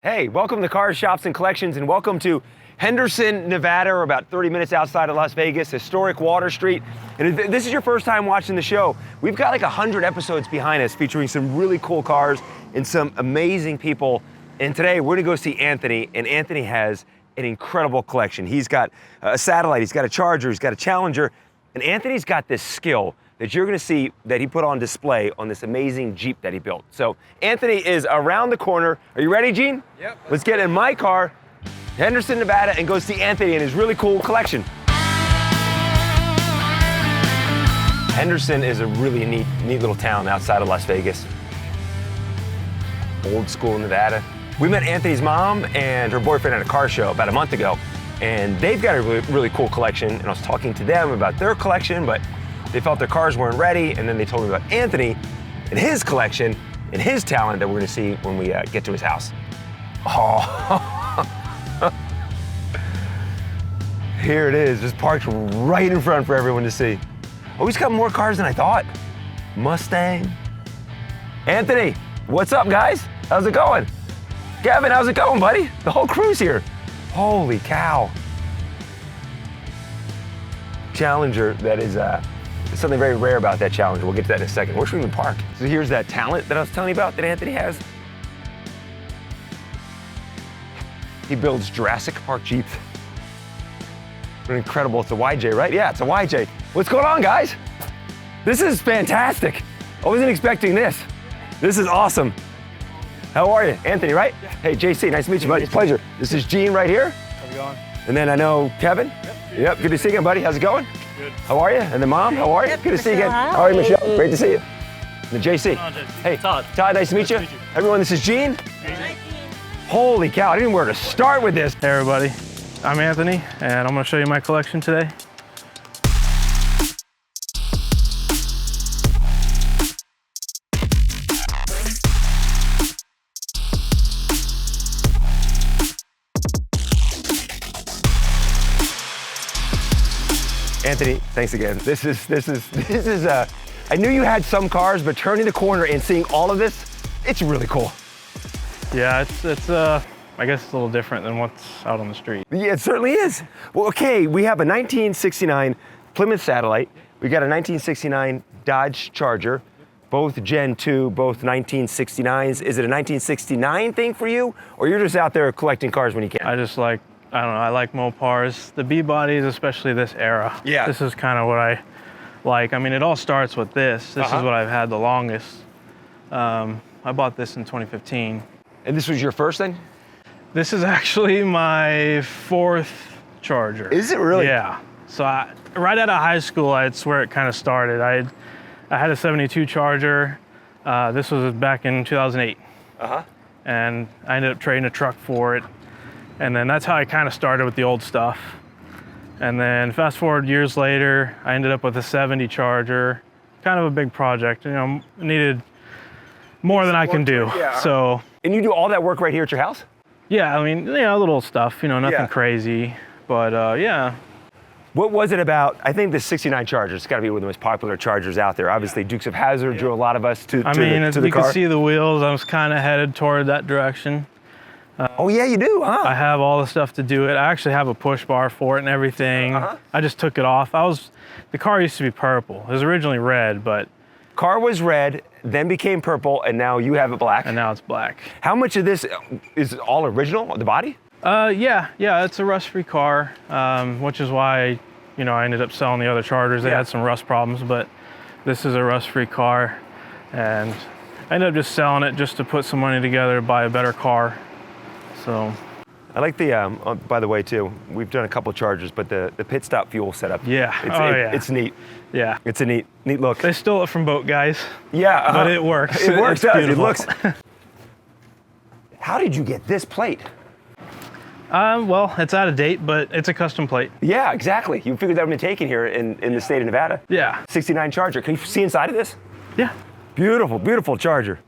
Hey, welcome to Cars, Shops, and Collections, and welcome to Henderson, Nevada. We're about 30 minutes outside of Las Vegas, historic Water Street. And if this is your first time watching the show, we've got like 100 episodes behind us featuring some really cool cars and some amazing people. And today we're gonna go see Anthony, and Anthony has an incredible collection. He's got a Satellite, he's got a Charger, he's got a Challenger, and Anthony's got this skill that you're gonna see that he put on display on this amazing Jeep that he built. So Anthony is around the corner. Are you ready, Gene? Yep. Let's get in my car, Henderson, Nevada, and go see Anthony and his really cool collection. Henderson is a really neat little town outside of Las Vegas. Old school Nevada. We met Anthony's mom and her boyfriend at a car show about a month ago, and they've got a really cool collection, and I was talking to them about their collection, but they felt their cars weren't ready, and then they told me about Anthony and his collection and his talent that we're gonna see when we get to his house. Oh, here it is, just parked right in front for everyone to see. Oh, he's got more cars than I thought. Mustang. Anthony, what's up, guys? How's it going? Kevin, how's it going, buddy? The whole crew's here. Holy cow. Challenger, that is something very rare about that Challenger. We'll get to that in a second. Where should we even park? So here's that talent that I was telling you about that Anthony has. He builds Jurassic Park Jeeps. What incredible, it's a YJ, right? Yeah, it's a YJ. What's going on, guys? This is fantastic. I wasn't expecting this. This is awesome. How are you? Anthony, right? Yeah. Hey, JC, nice to meet you, buddy. It's a pleasure. This is Gene right here. How's it going? And then I know Kevin. Yep, good to see you, buddy. How's it going? Good. How are you? And then Mom, how are you? Yep, Good to see you again. Michelle, How are you, hi. Michelle? Great to see you. And then JC. Hi, JC. Hey, Todd. Todd, nice to meet you. Everyone, this is Gene. Holy cow, I didn't know where to start with this. Hey everybody, I'm Anthony, and I'm gonna show you my collection today. Anthony, thanks again. This is I knew you had some cars, but turning the corner and seeing all of this, it's really cool. Yeah, it's I guess it's a little different than what's out on the street. Yeah, it certainly is. Well, okay, we have a 1969 Plymouth Satellite. We got a 1969 Dodge Charger, both Gen 2, both 1969s. Is it a 1969 thing for you, or you're just out there collecting cars when you can? I just like, I don't know, I like Mopars. The B-bodies, especially this era. Yeah. This is kind of what I like. I mean, it all starts with this. This is what I've had the longest. I bought this in 2015. And this was your first thing? This is actually my fourth Charger. Is it really? Yeah. So right out of high school, it's where it kind of started. I had a 72 Charger. This was back in 2008. And I ended up trading a truck for it. And then that's how I kind of started with the old stuff. And then fast forward years later, I ended up with a 70 Charger. Kind of a big project, you know, needed more than I can do. Yeah. So. And you do all that work right here at your house? Yeah, I mean, yeah, little stuff, you know, nothing Yeah. crazy, but yeah. What was it about, I think the 69 Charger, it's gotta be one of the most popular Chargers out there. Obviously, Dukes of Hazzard drew a lot of us to the car. I mean, as you can see the wheels, I was kind of headed toward that direction. Oh yeah, you do, huh? I have all the stuff to do it. I actually have a push bar for it and everything. I just took it off. The car used to be purple. It was originally red, but. Car was red, then became purple, and now you have it black. And now it's black. How much of this is all original, the body? Yeah, it's a rust-free car, which is why, you know, I ended up selling the other Chargers. They had some rust problems, but this is a rust-free car, and I ended up just selling it just to put some money together to buy a better car. So. I like the, by the way too, we've done a couple of Chargers, but the pit stop fuel setup. Yeah, it's neat. Yeah. It's a neat look. They stole it from boat guys. Yeah. But it works. It works, It's does. It beautiful. looks. How did you get this plate? Well, it's out of date, but it's a custom plate. Yeah, exactly. You figured that would be taken here in the state of Nevada. Yeah. 69 Charger. Can you see inside of this? Yeah. Beautiful, beautiful Charger.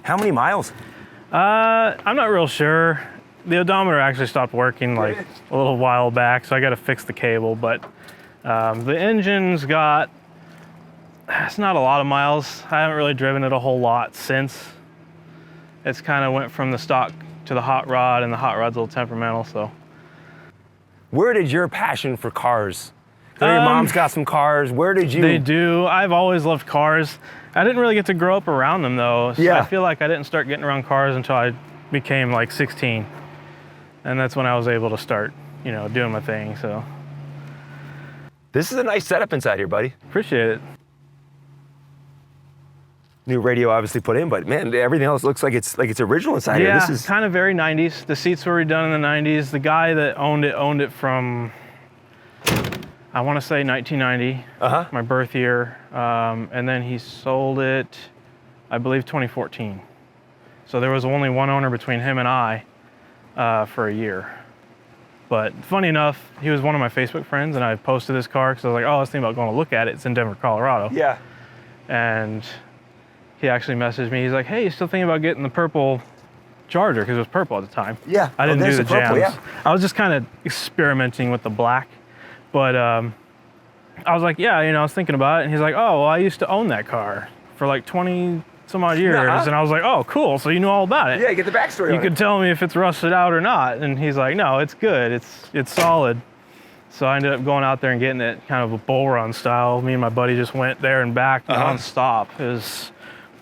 How many miles? I'm not real sure. The odometer actually stopped working like a little while back, so I got to fix the cable, but the engine's got, it's not a lot of miles. I haven't really driven it a whole lot since. it's kind of went from the stock to the hot rod, and the hot rod's a little temperamental, so. Where did your passion for cars? I know your mom's got some cars. Where did you? They do. I've always loved cars. I didn't really get to grow up around them though. So I feel like I didn't start getting around cars until I became like 16. And that's when I was able to start, you know, doing my thing, so. This is a nice setup inside here, buddy. Appreciate it. New radio obviously put in, but man, everything else looks like it's original inside here. Yeah, This is kind of very 90s. The seats were redone in the 90s. The guy that owned it from, I want to say 1990, my birth year, and then he sold it, I believe 2014. So there was only one owner between him and I for a year. But funny enough, he was one of my Facebook friends, and I posted this car because I was like, oh, I was thinking about going to look at it. It's in Denver, Colorado. Yeah. And he actually messaged me. He's like, hey, you still thinking about getting the purple Charger? Because it was purple at the time. Yeah. I didn't do the purple, jams. yeah. I was just kind of experimenting with the black. But I was like, yeah, you know, I was thinking about it. And he's like, oh, well, I used to own that car for like 20 some odd years. And I was like, oh, cool. So you know all about it. Yeah, get the backstory. You could tell me if it's rusted out or not. And he's like, no, it's good. It's solid. So I ended up going out there and getting it kind of a bull run style. Me and my buddy just went there and back nonstop. It was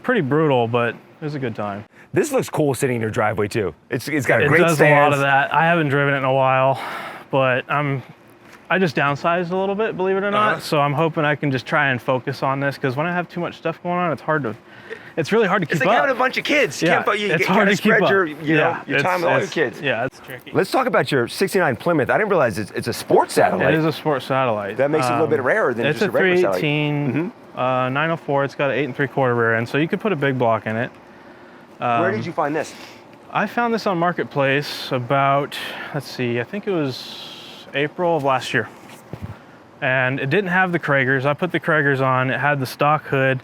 pretty brutal, but it was a good time. This looks cool sitting in your driveway too. It's got a great stance. It does a lot of that. I haven't driven it in a while, but I just downsized a little bit, believe it or not. So I'm hoping I can just try and focus on this, because when I have too much stuff going on, it's really hard to keep up. It's like having a bunch of kids. Yeah, It's hard to spread your time with all your kids. Yeah, it's tricky. Let's talk about your '69 Plymouth. I didn't realize it's a sports satellite. It is a sports satellite. That makes it a little bit rarer than just a regular satellite. It's a 318 904. It's got an 8 3/4 rear end, so you could put a big block in it. Where did you find this? I found this on Marketplace about, let's see, I think it was April of last year. And it didn't have the Kragers. I put the Kragers on. It had the stock hood.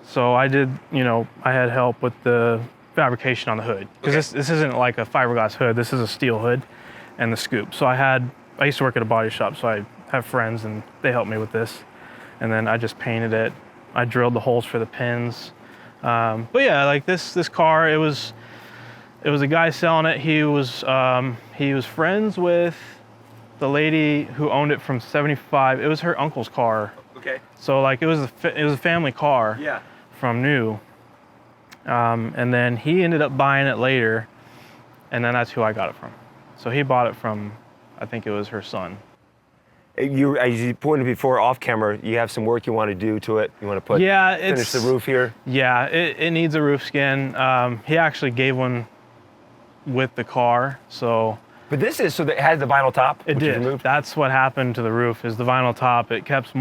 So I did, you know, I had help with the fabrication on the hood. Because this isn't like a fiberglass hood. This is a steel hood and the scoop. So I used to work at a body shop, so I have friends and they helped me with this. And then I just painted it. I drilled the holes for the pins. But yeah, like this car, it was a guy selling it. He was friends with the lady who owned it from '75. It was her uncle's car. Okay. So like it was a family car. Yeah. From new. And then he ended up buying it later, and then that's who I got it from. So he bought it from, I think it was her son. As you pointed before off camera, you have some work you want to do to it. You want to finish the roof here? Yeah, it needs a roof skin. He actually gave one with the car, so. But this is, so that it has the vinyl top? It did. That's what happened to the roof, is the vinyl top. It kept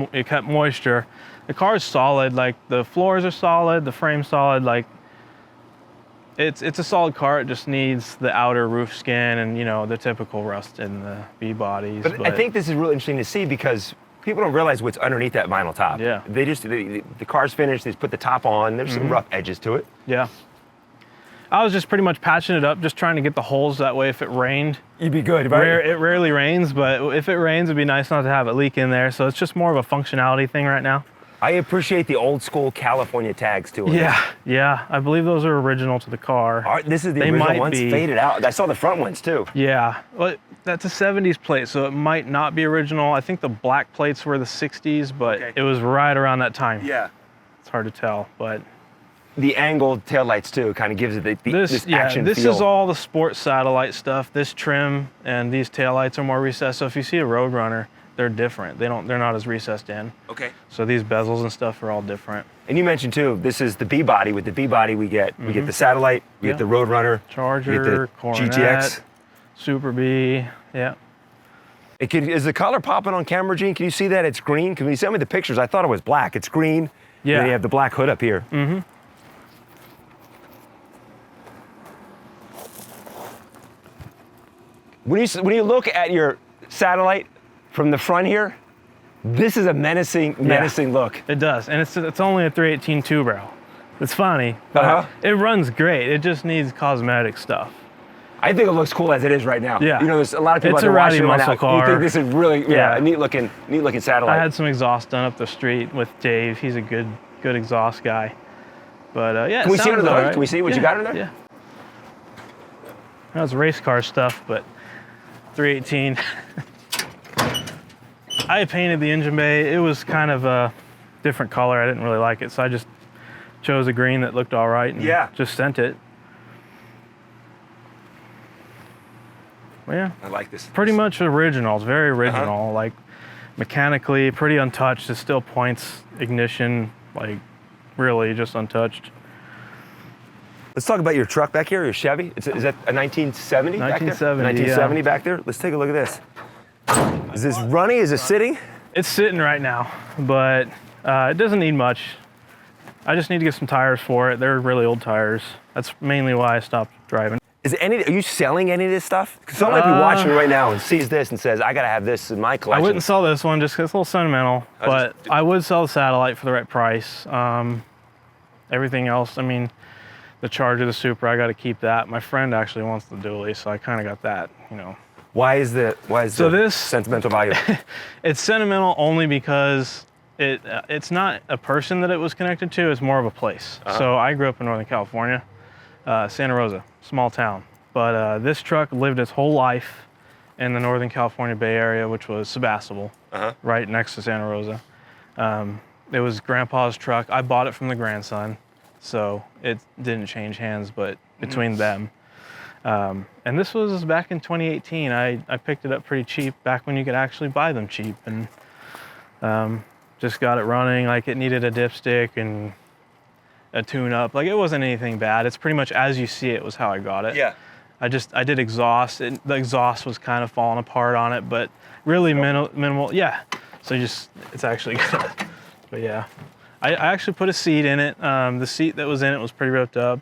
moisture. The car is solid, like the floors are solid, the frame's solid, like it's a solid car. It just needs the outer roof skin and, you know, the typical rust in the B bodies. But I think this is really interesting to see, because people don't realize what's underneath that vinyl top. Yeah. The car's finished, they just put the top on, there's some rough edges to it. Yeah. I was just pretty much patching it up, just trying to get the holes, that way if it rained. You'd be good, right? It rarely rains, but if it rains, it'd be nice not to have it leak in there. So it's just more of a functionality thing right now. I appreciate the old school California tags too. Yeah. I believe those are original to the car. This is the original ones faded out. I saw the front ones too. Yeah, well, that's a 70s plate, so it might not be original. I think the black plates were the 60s, but it was right around that time. Yeah. It's hard to tell, but. The angled taillights too kind of gives it this action feel. This is all the sports satellite stuff. This trim and these taillights are more recessed. So if you see a Roadrunner, they're different. They're not as recessed in. Okay. So these bezels and stuff are all different. And you mentioned too, this is the B body. With the B body, we get the Satellite, we get the Roadrunner, Charger, Coronet, GTX, Super B. Yeah. Is the color popping on camera, Gene? Can you see that it's green? Can you send me the pictures? I thought it was black. It's green. Yeah. And then you have the black hood up here. Mm-hmm. When you look at your Satellite from the front here, this is a menacing look. It does, and it's only a 318 two-barrel. It's funny, but it runs great. It just needs cosmetic stuff. I think it looks cool as it is right now. Yeah. You know, there's a lot of people out there watching right now. Car. You think this is really a neat looking Satellite. I had some exhaust done up the street with Dave. He's a good exhaust guy. But yeah. Can we see under the hood? Can we see what you got in there? Yeah. That was race car stuff, but 318. I painted the engine bay. It was kind of a different color. I didn't really like it, so I just chose a green that looked all right and just sent it. Well, yeah. I like this. Pretty much original. It's very original. Like mechanically, pretty untouched. It still points, ignition, like really just untouched. Let's talk about your truck back here, your Chevy. Is that a 1970 back there? 1970 back there? Let's take a look at this. Is this running? Is it sitting? It's sitting right now, but it doesn't need much. I just need to get some tires for it. They're really old tires. That's mainly why I stopped driving. Are you selling any of this stuff? Because someone might be watching right now and sees this and says, I gotta have this in my collection. I wouldn't sell this one just because it's a little sentimental, but I would sell the Satellite for the right price. Everything else, I mean, the Charger, the Supra, I gotta keep that. My friend actually wants the Dually, so I kind of got that, you know. Why is the sentimental value? It's sentimental only because it's not a person that it was connected to, it's more of a place. So I grew up in Northern California, Santa Rosa, small town. But this truck lived its whole life in the Northern California Bay Area, which was Sebastopol, right next to Santa Rosa. It was Grandpa's truck. I bought it from the grandson, so it didn't change hands, but between them. And this was back in 2018. I picked it up pretty cheap, back when you could actually buy them cheap, and just got it running. Like, it needed a dipstick and a tune-up. Like, it wasn't anything bad. It's pretty much as you see it was how I got it. Yeah. I did exhaust. The exhaust was kind of falling apart on it, but really minimal. Yeah. So it's actually good. But yeah, I actually put a seat in it. The seat that was in it was pretty ripped up,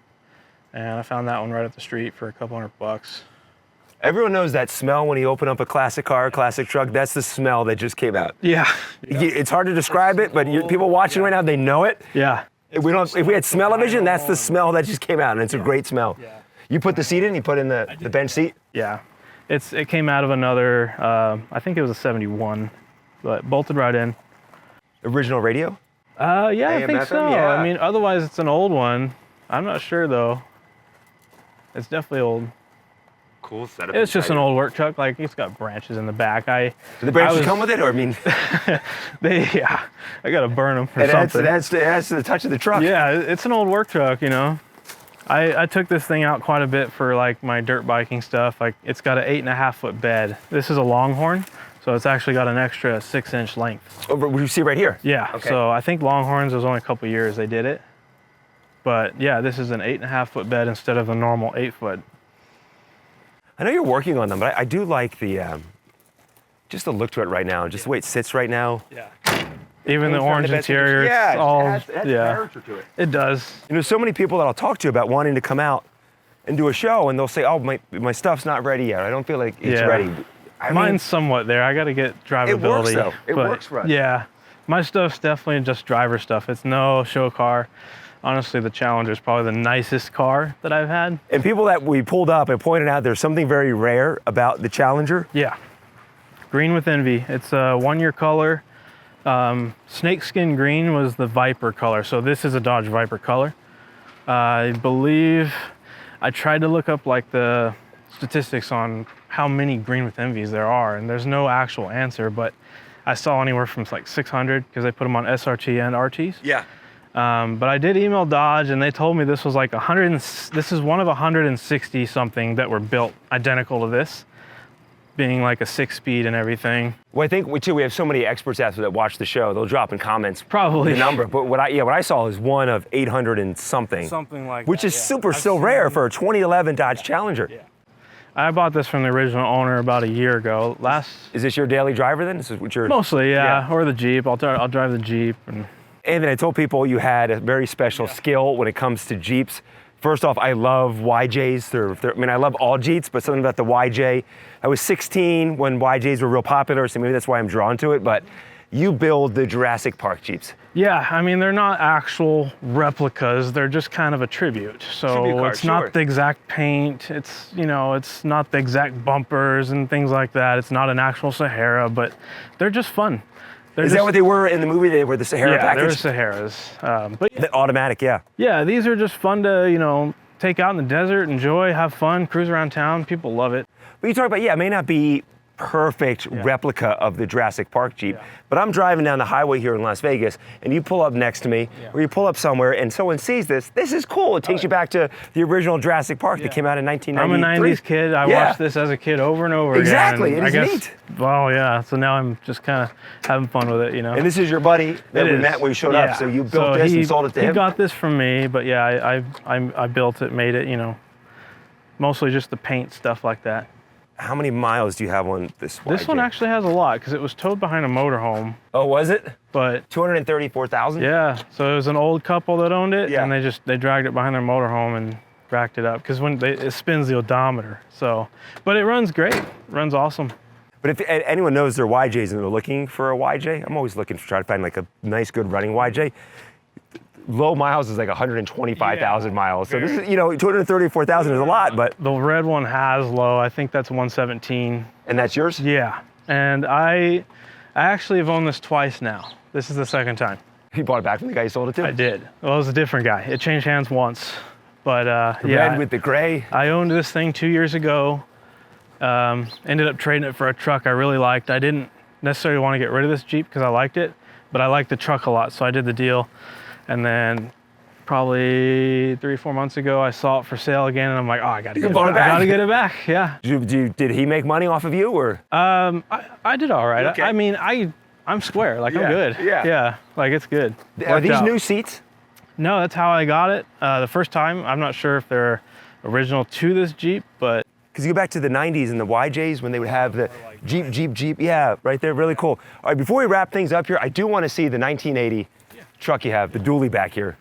and I found that one right up the street for a couple $100. Everyone knows that smell when you open up a classic car, classic truck. That's the smell that just came out. Yeah. It's hard to describe it, but people watching right now, they know it. Yeah. If we had smell-o-vision, that's the smell that just came out, and it's a great smell. Yeah. You put the seat in, you put in the bench seat? Yeah. It came out of another, I think it was a 71, but bolted right in. Original radio? Yeah, I AM, think FM? so. Yeah. I mean, otherwise it's an old one. I'm not sure though. It's definitely old. Cool setup. It's just an old work truck. Like, it's got branches in the back. Do the branches come with it, or I mean? I gotta burn them or something. It adds to the touch of the truck. Yeah, it's an old work truck, you know. I took this thing out quite a bit for like my dirt biking stuff. Like, it's got an 8.5 foot bed. This is a Longhorn, so it's actually got an extra 6-inch length. Over, you see right here? Yeah, okay. So I think Longhorns was only a couple years they did it. But yeah, this is an 8.5 foot bed instead of a normal 8 foot. I know you're working on them, but I do like just the look to it right now, just the way it sits right now. Yeah. Even the orange interior, yeah, it's it adds character to it. It does. You know, so many people that I'll talk to about wanting to come out and do a show, and they'll say, "Oh, my stuff's not ready yet. I don't feel like it's ready." Mine's somewhat there. I got to get drivability. It works though. It works for us. Yeah, my stuff's definitely just driver stuff. It's no show car. Honestly, the Challenger is probably the nicest car that I've had. And people that we pulled up and pointed out there's something very rare about the Challenger. Yeah. Green with envy. It's a 1-year color. Snakeskin green was the Viper color. So this is a Dodge Viper color. I believe I tried to look up like the statistics on how many green with envies there are, and there's no actual answer, but I saw anywhere from like 600 because they put them on SRT and RTs. Yeah. But I did email Dodge, and they told me this was like this is one of 160 something that were built identical to this, being like a 6-speed and everything. Well, I think we have so many experts out there that watch the show. They'll drop in comments probably the number. But what I saw is one of 800 and something. Something like which that, is still rare for a 2011 Dodge Challenger. Yeah. I bought this from the original owner about a year ago. Is this your daily driver then? This is what you're... Mostly, yeah. Or the Jeep. I'll drive the Jeep. Anthony, I told people you had a very special skill when it comes to Jeeps. First off, I love YJs. I love all Jeeps, but something about the YJ. I was 16 when YJs were real popular, so maybe that's why I'm drawn to it, but you build the Jurassic Park Jeeps. Yeah, I mean, they're not actual replicas. They're just kind of a tribute. So it's not the exact paint. It's, it's not the exact bumpers and things like that. It's not an actual Sahara, but they're just fun. Is that what they were in the movie? They were the Sahara package? Yeah, they were Saharas. But the automatic, yeah. Yeah, these are just fun to, take out in the desert, enjoy, have fun, cruise around town. People love it. But you talk about, it may not be perfect replica of the Jurassic Park Jeep, but I'm driving down the highway here in Las Vegas, and you pull up next to me, or you pull up somewhere, and someone sees this is cool. It takes you back to the original Jurassic Park that came out in 1993. I'm a 90s kid. I watched this as a kid over and over exactly. again. Exactly, it is neat. Well, yeah, so now I'm just kind of having fun with it, And this is your buddy that we met when you showed up, so you built this and sold it to him? He got this from me, but yeah, I built it, made it, mostly just the paint, stuff like that. How many miles do you have on this YJ? This one actually has a lot because it was towed behind a motorhome. Oh, was it? But 234,000? Yeah, so it was an old couple that owned it, Yeah. and they dragged it behind their motorhome and racked it up because it spins the odometer. So, but it runs great, it runs awesome. But if anyone knows their YJs and they're looking for a YJ, I'm always looking to try to find like a nice, good running YJ. Low miles is like 125,000 miles. So this is, 234,000 is a lot, but. The red one has low. I think that's 117. And that's yours? Yeah. And I actually have owned this twice now. This is the second time. You bought it back from the guy you sold it to? I did. Well, it was a different guy. It changed hands once. But the red with the gray. I owned this thing 2 years ago. Ended up trading it for a truck I really liked. I didn't necessarily want to get rid of this Jeep because I liked it, but I liked the truck a lot, so I did the deal. And then probably 3 or 4 months ago, I saw it for sale again, and I'm like, oh, I gotta get it back. Yeah. Did he make money off of you, or? I did all right. Okay. I mean, I'm square. Like, I'm good. Yeah. Like, it's good. Are these new seats? No, that's how I got it. The first time, I'm not sure if they're original to this Jeep, but. Because you go back to the 90s and the YJs when they would have the Jeep. Yeah, right there, really cool. All right, before we wrap things up here, I do want to see the 1980 truck you have, the dually back here.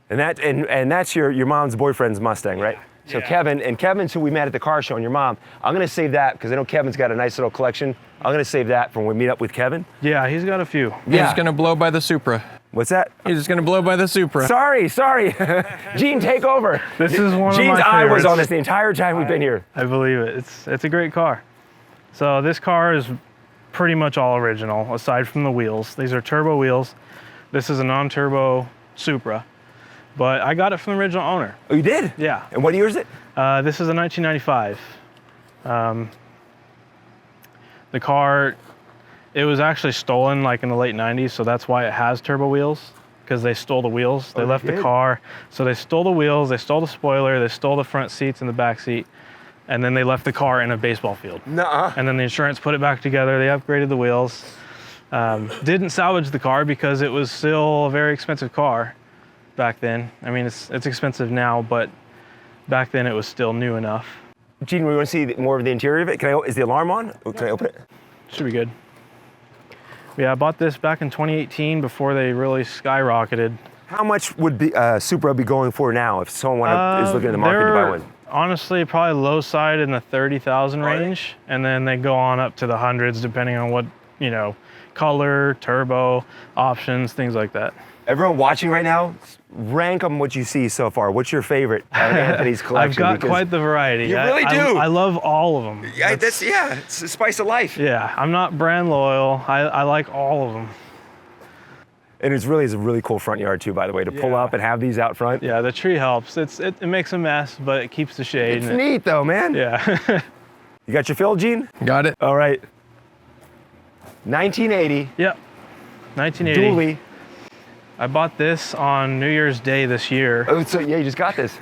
And that's your mom's boyfriend's Mustang, right? So Kevin's who we met at the car show, and your mom. I'm gonna save that because I know Kevin's got a nice little collection. I'm gonna save that for when we meet up with Kevin. Yeah, he's got a few. He's just gonna blow by the Supra. What's that? He's just gonna blow by the Supra. Sorry. Gene, take over. This is one of my favorites. Gene's eye was on this the entire time we've been here. I believe it. It's a great car. So this car is pretty much all original, aside from the wheels. These are turbo wheels. This is a non-turbo Supra, but I got it from the original owner. Oh, you did? Yeah. And what year is it? This is a 1995. The car, it was actually stolen like in the late 90s, so that's why it has turbo wheels, because they stole the wheels. They left the car, so they stole the wheels, they stole the spoiler, they stole the front seats and the back seat, and then they left the car in a baseball field. Nuh-uh. And then the insurance put it back together. They upgraded the wheels. Didn't salvage the car because it was still a very expensive car back then. I mean, it's expensive now, but back then it was still new enough. Gene, we want to see more of the interior of it. Is the alarm on? Can I open it? Should be good. Yeah, I bought this back in 2018 before they really skyrocketed. How much would Supra be going for now if someone is looking in the market to buy one? Honestly, probably low side in the 30,000 range, and then they go on up to the hundreds depending on what, color, turbo, options, things like that. Everyone watching right now, rank them what you see so far. What's your favorite out of Anthony's collection? I've got quite the variety. You really do. I love all of them. Yeah, it's the spice of life. Yeah, I'm not brand loyal. I like all of them. And it's a really cool front yard too, by the way, to pull up and have these out front. Yeah, the tree helps. It makes a mess, but it keeps the shade. It's neat though, man. Yeah. You got your fill, Gene? Got it. All right. 1980. Yep. 1980. Dually. I bought this on New Year's Day this year. Oh, so yeah, you just got this.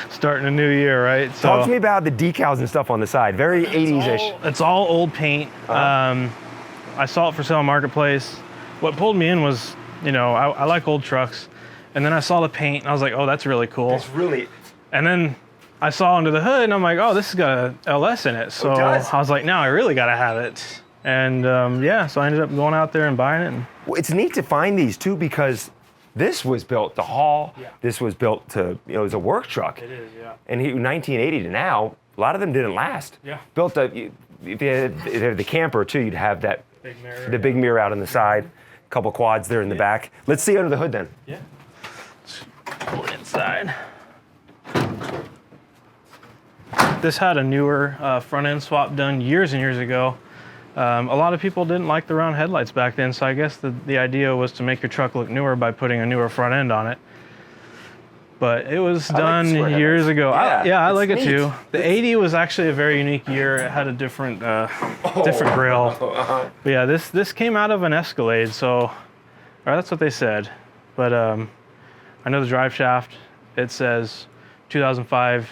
Starting a new year, right? So talk to me about the decals and stuff on the side. Very 80s-ish. It's all old paint. I saw it for sale on Marketplace. What pulled me in was, I like old trucks. And then I saw the paint and I was like, oh, that's really cool. It's really... And then I saw under the hood and I'm like, oh, this has got a LS in it. So I was like, no, I really got to have it. And so I ended up going out there and buying it. And well, it's neat to find these too because this was built to haul. Yeah. This was built to, it was a work truck. It is, yeah. And 1980 to now, a lot of them didn't last. Yeah. Built if you had the camper too, you'd have that big mirror, the big mirror out on the side, a couple quads there in the back. Let's see under the hood then. Yeah. Let's pull it inside. This had a newer front end swap done years and years ago. A lot of people didn't like the round headlights back then, so I guess the idea was to make your truck look newer by putting a newer front end on it. but it was I like done the Square years Headlights. ago. Yeah, I it's like it neat. too. The 80 was actually a very unique year. It had a different grill. But yeah, this came out of an Escalade, so or that's what they said. But I know the drive shaft. It says 2005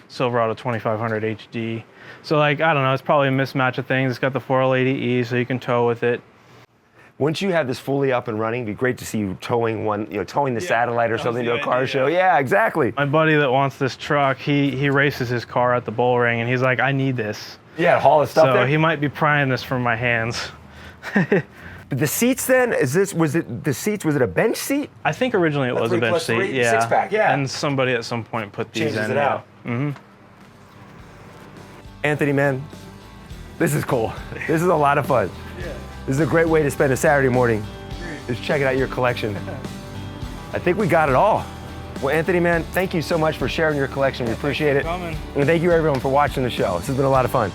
Silverado 2500 HD. So like, I don't know, it's probably a mismatch of things. It's got the 4L80E, so you can tow with it. Once you have this fully up and running, it'd be great to see you towing the Satellite or something to a car show. Yeah, exactly. My buddy that wants this truck, he races his car at the bull ring, and he's like, I need this. Yeah, haul the stuff So there. he might be prying this from my hands. But the seats then, was it a bench seat? I think originally it was a bench 3+3, seat. Yeah. six-pack, yeah. And somebody at some point put these Changes in. it out. Mm-hmm. Anthony, man, this is cool. This is a lot of fun. Yeah. This is a great way to spend a Saturday morning. Just checking out your collection. I think we got it all. Well, Anthony, man, thank you so much for sharing your collection. We appreciate it. coming. And thank you everyone for watching the show. This has been a lot of fun.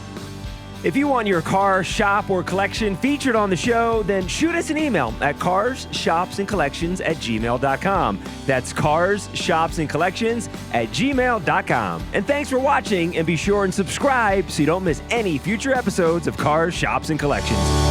If you want your car, shop, or collection featured on the show, then shoot us an email at carshopsandcollections@gmail.com. That's carshopsandcollections@gmail.com. And thanks for watching, and be sure and subscribe so you don't miss any future episodes of Cars, Shops, and Collections.